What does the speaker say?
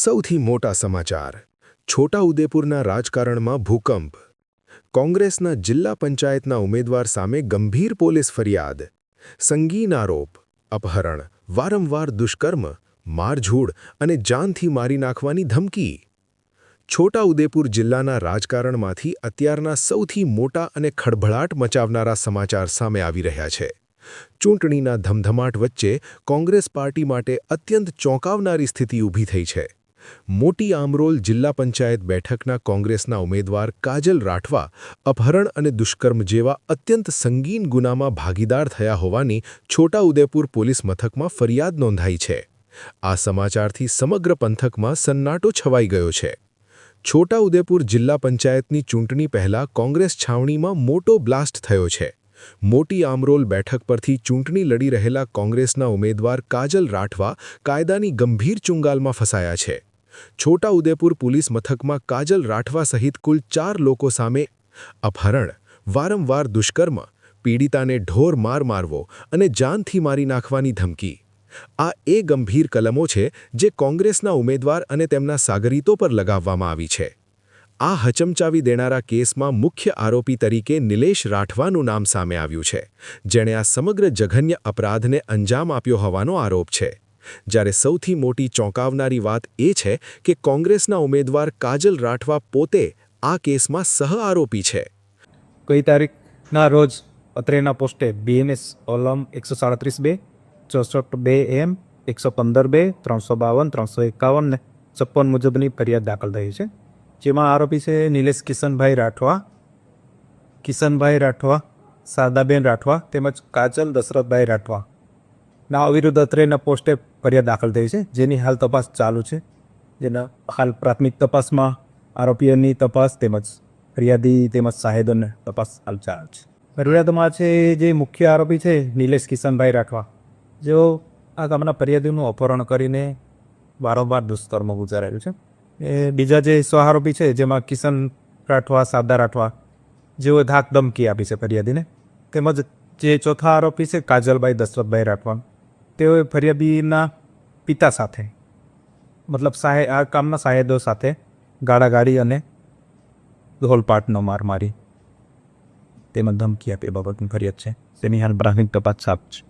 સૌથી મોટા સમાચાર છોટાઉદેપુરના રાજકારણમાં ભૂકંપ કોંગ્રેસના જિલ્લા પંચાયતના ઉમેદવાર સામે ગંભીર પોલીસ ફરિયાદ સંગીન આરોપ અપહરણ વારંવાર દુષ્કર્મ મારઝૂડ અને જાનથી મારી નાખવાની ધમકી છોટાઉદેપુર જિલ્લાના રાજકારણમાંથી અત્યારના સૌથી મોટા અને ખળભળાટ મચાવનારા સમાચાર સામે આવી રહ્યા છે ચૂંટણીના ધમધમાટ વચ્ચે કોંગ્રેસ પાર્ટી માટે અત્યંત ચોંકાવનારી સ્થિતિ ઊભી થઈ છે મોટી આમરોલ જિલ્લા પંચાયત બેઠકના કોંગ્રેસના ઉમેદવાર કાજલ રાઠવા અપહરણ અને દુષ્કર્મ જેવા અત્યંત સંગીન ગુનામાં ભાગીદાર થયા હોવાની છોટાઉદેપુર પોલીસ મથકમાં ફરિયાદ નોંધાઈ છે આ સમાચારથી સમગ્ર પંથકમાં સન્નાટો છવાઈ ગયો છે છોટાઉદેપુર જિલ્લા પંચાયતની ચૂંટણી પહેલા કોંગ્રેસ છાવણીમાં મોટો બ્લાસ્ટ થયો છે મોટી આમરોલ બેઠક પરથી ચૂંટણી લડી રહેલા કોંગ્રેસના ઉમેદવાર કાજલ રાઠવા કાયદાની ગંભીર ચુંગાલમાં ફસાયા છે છોટાઉદેપુર પોલીસ મથકમાં કાજલ રાઠવા સહિત કુલ 4 લોકો સામે અપહરણ વારંવાર દુષ્કર્મ પીડિતાને ઢોર માર મારવો અને જાનથી મારી નાખવાની ધમકી આ એ ગંભીર કલમો છે જે કોંગ્રેસના ઉમેદવાર અને તેમના સાગરીતો પર લગાવવામાં આવી છે આ હચમચાવી દેનારા કેસમાં મુખ્ય આરોપી તરીકે નિલેશ રાઠવાનું નામ સામે આવ્યું છે જેણે આ સમગ્ર જઘન્ય અપરાધને અંજામ આપ્યો હોવાનો આરોપ છે જ્યારે સૌથી મોટી ચોંકાવનારી વાત એ છે કે કોંગ્રેસના ઉમેદવાર કાજલ રાઠવા પોતે આ કેસમાં સહઆરોપી છે કઈ તારીખના રોજ અત્રેના પોસ્ટે બીએનએસ ઓલમ 137 64 એમ 115 352 351 ને 56 મુજબની ફરિયાદ દાખલ થઈ છે જેમાં આરોપી છે નિલેશ કિશનભાઈ રાઠવા શારદાબેન રાઠવા તેમજ કાજલ દશરથભાઈ રાઠવા ના અવિરુદ્ધ અત્રેના પોસ્ટે ફરિયાદ દાખલ થઈ છે જેની હાલ તપાસ ચાલુ છે જેના હાલ પ્રાથમિક તપાસમાં આરોપીઓની તપાસ તેમજ ફરિયાદી તેમજ સાહેદોની તપાસ હાલ ચાલુ છે ફરિયાદમાં છે જે મુખ્ય આરોપી છે નિલેશ કિશનભાઈ રાઠવા જેઓ આ ગામના ફરિયાદીનું અપહરણ કરીને વારંવાર દુષ્કર્મ ગુજારેલું છે એ બીજા જે સહઆરોપી છે જેમાં કિશન રાઠવા શારદા રાઠવા જેઓએ ધાક ધમકી આપી છે ફરિયાદીને તેમજ જે ચોથા આરોપી છે કાજલભાઈ દશરથભાઈ રાઠવા તેઓએ ફરિયાદીના પિતા સાથે મતલબ આ કામના સાહેદો સાથે ગાળાગાળી અને ધોલપાટનો માર મારી તેમજ ધમકી આપી બાબતની ફરિયાદ છે તેની હાલ પ્રાથમિક તપાસ ચાલુ છે